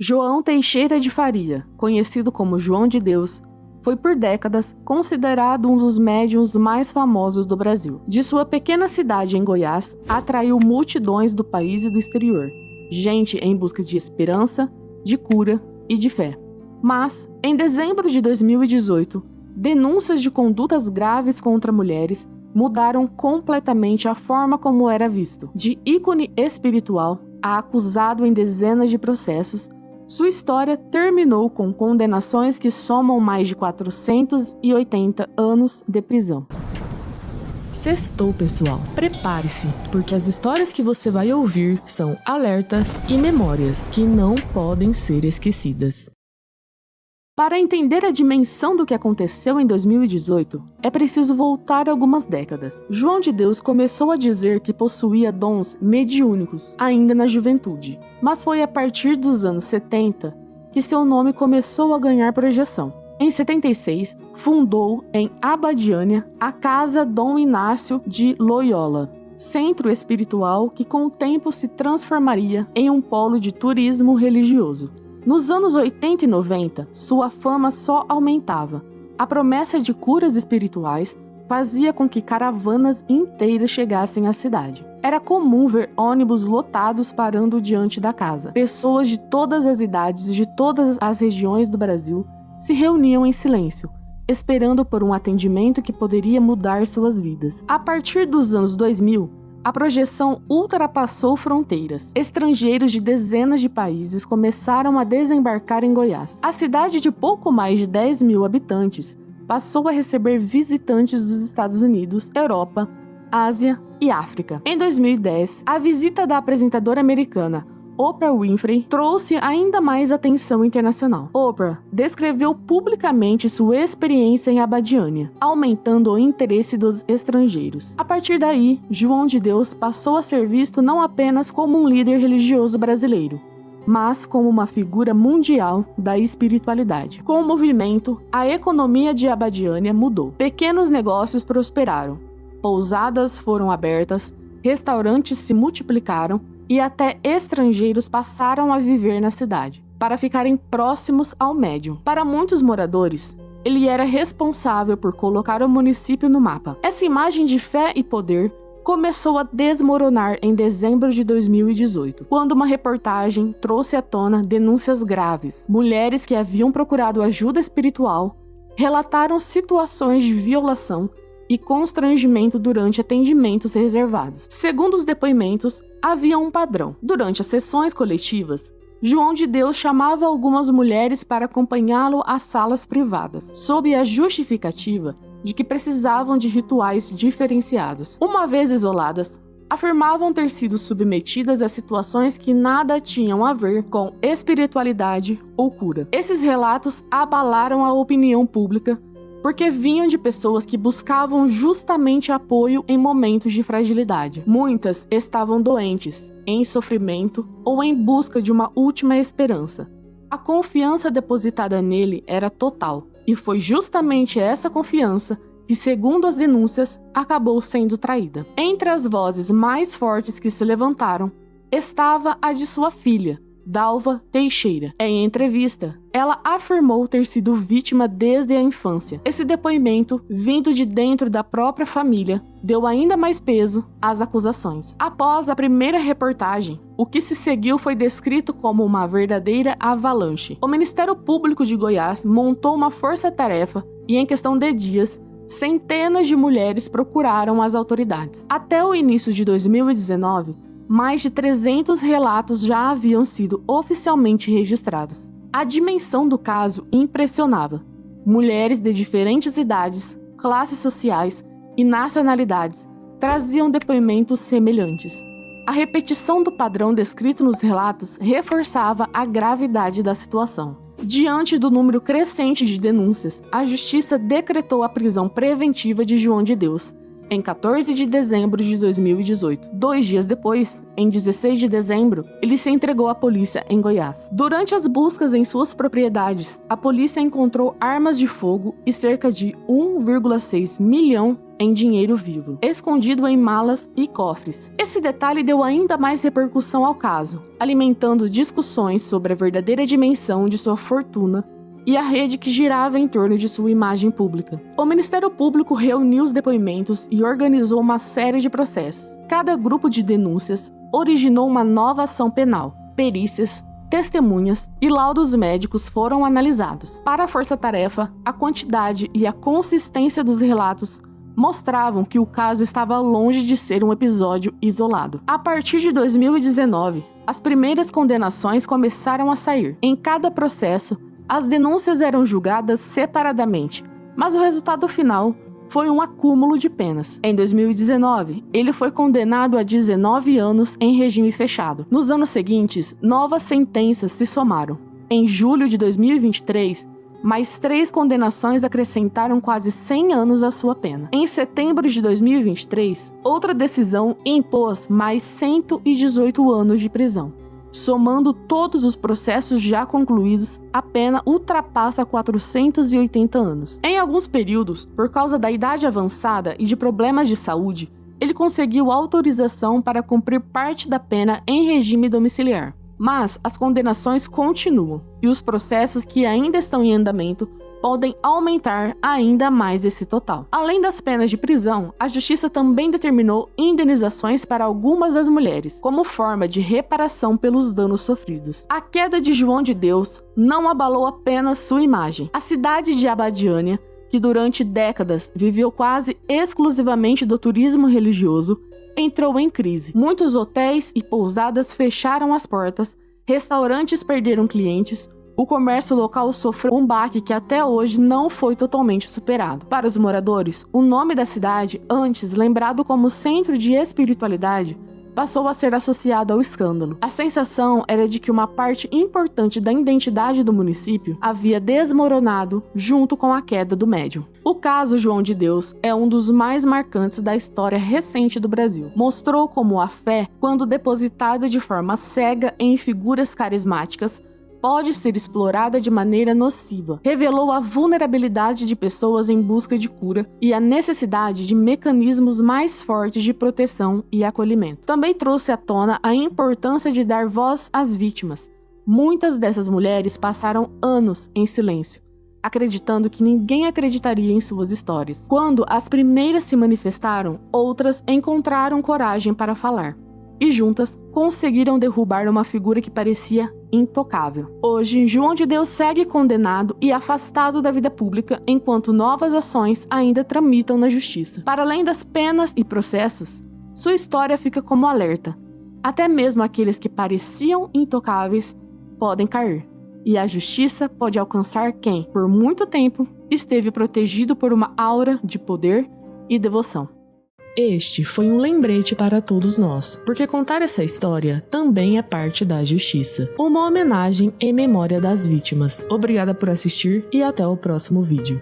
João Teixeira de Faria, conhecido como João de Deus, foi por décadas considerado um dos médiuns mais famosos do Brasil. De sua pequena cidade em Goiás, atraiu multidões do país e do exterior, gente em busca de esperança, de cura e de fé. Mas, em dezembro de 2018, denúncias de condutas graves contra mulheres mudaram completamente a forma como era visto. De ícone espiritual a acusado em dezenas de processos, sua história terminou com condenações que somam mais de 480 anos de prisão. Sextou, pessoal. Prepare-se, porque as histórias que você vai ouvir são alertas e memórias que não podem ser esquecidas. Para entender a dimensão do que aconteceu em 2018, é preciso voltar algumas décadas. João de Deus começou a dizer que possuía dons mediúnicos ainda na juventude, mas foi a partir dos anos 70 que seu nome começou a ganhar projeção. Em 76, fundou em Abadiânia a Casa Dom Inácio de Loyola, centro espiritual que com o tempo se transformaria em um polo de turismo religioso. Nos anos 80 e 90, sua fama só aumentava. A promessa de curas espirituais fazia com que caravanas inteiras chegassem à cidade. Era comum ver ônibus lotados parando diante da casa. Pessoas de todas as idades e de todas as regiões do Brasil se reuniam em silêncio, esperando por um atendimento que poderia mudar suas vidas. A partir dos anos 2000, a projeção ultrapassou fronteiras. Estrangeiros de dezenas de países começaram a desembarcar em Goiás. A cidade de pouco mais de 10 mil habitantes passou a receber visitantes dos Estados Unidos, Europa, Ásia e África. Em 2010, a visita da apresentadora americana Oprah Winfrey trouxe ainda mais atenção internacional. Oprah descreveu publicamente sua experiência em Abadiânia, aumentando o interesse dos estrangeiros. A partir daí, João de Deus passou a ser visto não apenas como um líder religioso brasileiro, mas como uma figura mundial da espiritualidade. Com o movimento, a economia de Abadiânia mudou. Pequenos negócios prosperaram, pousadas foram abertas, restaurantes se multiplicaram, e até estrangeiros passaram a viver na cidade, para ficarem próximos ao médium. Para muitos moradores, ele era responsável por colocar o município no mapa. Essa imagem de fé e poder começou a desmoronar em dezembro de 2018, quando uma reportagem trouxe à tona denúncias graves. Mulheres que haviam procurado ajuda espiritual relataram situações de violação e constrangimento durante atendimentos reservados. Segundo os depoimentos, havia um padrão. Durante as sessões coletivas, João de Deus chamava algumas mulheres para acompanhá-lo às salas privadas, sob a justificativa de que precisavam de rituais diferenciados. Uma vez isoladas, afirmavam ter sido submetidas a situações que nada tinham a ver com espiritualidade ou cura. Esses relatos abalaram a opinião pública porque vinham de pessoas que buscavam justamente apoio em momentos de fragilidade. Muitas estavam doentes, em sofrimento ou em busca de uma última esperança. A confiança depositada nele era total, e foi justamente essa confiança que, segundo as denúncias, acabou sendo traída. Entre as vozes mais fortes que se levantaram, estava a de sua filha, Dalva Teixeira. Em entrevista, ela afirmou ter sido vítima desde a infância. Esse depoimento, vindo de dentro da própria família, deu ainda mais peso às acusações. Após a primeira reportagem, o que se seguiu foi descrito como uma verdadeira avalanche. O Ministério Público de Goiás montou uma força-tarefa e, em questão de dias, centenas de mulheres procuraram as autoridades. Até o início de 2019, mais de 300 relatos já haviam sido oficialmente registrados. A dimensão do caso impressionava. Mulheres de diferentes idades, classes sociais e nacionalidades traziam depoimentos semelhantes. A repetição do padrão descrito nos relatos reforçava a gravidade da situação. Diante do número crescente de denúncias, a Justiça decretou a prisão preventiva de João de Deus, em 14 de dezembro de 2018. 2 dias depois, em 16 de dezembro, ele se entregou à polícia em Goiás. Durante as buscas em suas propriedades, a polícia encontrou armas de fogo e cerca de 1,6 milhão em dinheiro vivo, escondido em malas e cofres. Esse detalhe deu ainda mais repercussão ao caso, alimentando discussões sobre a verdadeira dimensão de sua fortuna e a rede que girava em torno de sua imagem pública. O Ministério Público reuniu os depoimentos e organizou uma série de processos. Cada grupo de denúncias originou uma nova ação penal. Perícias, testemunhas e laudos médicos foram analisados. Para a força-tarefa, a quantidade e a consistência dos relatos mostravam que o caso estava longe de ser um episódio isolado. A partir de 2019, as primeiras condenações começaram a sair. Em cada processo, as denúncias eram julgadas separadamente, mas o resultado final foi um acúmulo de penas. Em 2019, ele foi condenado a 19 anos em regime fechado. Nos anos seguintes, novas sentenças se somaram. Em julho de 2023, mais 3 condenações acrescentaram quase 100 anos à sua pena. Em setembro de 2023, outra decisão impôs mais 118 anos de prisão. Somando todos os processos já concluídos, a pena ultrapassa 480 anos. Em alguns períodos, por causa da idade avançada e de problemas de saúde, ele conseguiu autorização para cumprir parte da pena em regime domiciliar. Mas as condenações continuam, e os processos que ainda estão em andamento podem aumentar ainda mais esse total. Além das penas de prisão, a Justiça também determinou indenizações para algumas das mulheres, como forma de reparação pelos danos sofridos. A queda de João de Deus não abalou apenas sua imagem. A cidade de Abadiânia, que durante décadas viveu quase exclusivamente do turismo religioso, entrou em crise. Muitos hotéis e pousadas fecharam as portas, restaurantes perderam clientes, o comércio local sofreu um baque que até hoje não foi totalmente superado. Para os moradores, o nome da cidade, antes lembrado como centro de espiritualidade, passou a ser associado ao escândalo. A sensação era de que uma parte importante da identidade do município havia desmoronado junto com a queda do médium. O caso João de Deus é um dos mais marcantes da história recente do Brasil. Mostrou como a fé, quando depositada de forma cega em figuras carismáticas, pode ser explorada de maneira nociva. Revelou a vulnerabilidade de pessoas em busca de cura e a necessidade de mecanismos mais fortes de proteção e acolhimento. Também trouxe à tona a importância de dar voz às vítimas. Muitas dessas mulheres passaram anos em silêncio, acreditando que ninguém acreditaria em suas histórias. Quando as primeiras se manifestaram, outras encontraram coragem para falar. E juntas conseguiram derrubar uma figura que parecia intocável. Hoje, João de Deus segue condenado e afastado da vida pública, enquanto novas ações ainda tramitam na justiça. Para além das penas e processos, sua história fica como alerta. Até mesmo aqueles que pareciam intocáveis podem cair, e a justiça pode alcançar quem, por muito tempo, esteve protegido por uma aura de poder e devoção. Este foi um lembrete para todos nós, porque contar essa história também é parte da justiça. Uma homenagem em memória das vítimas. Obrigada por assistir e até o próximo vídeo.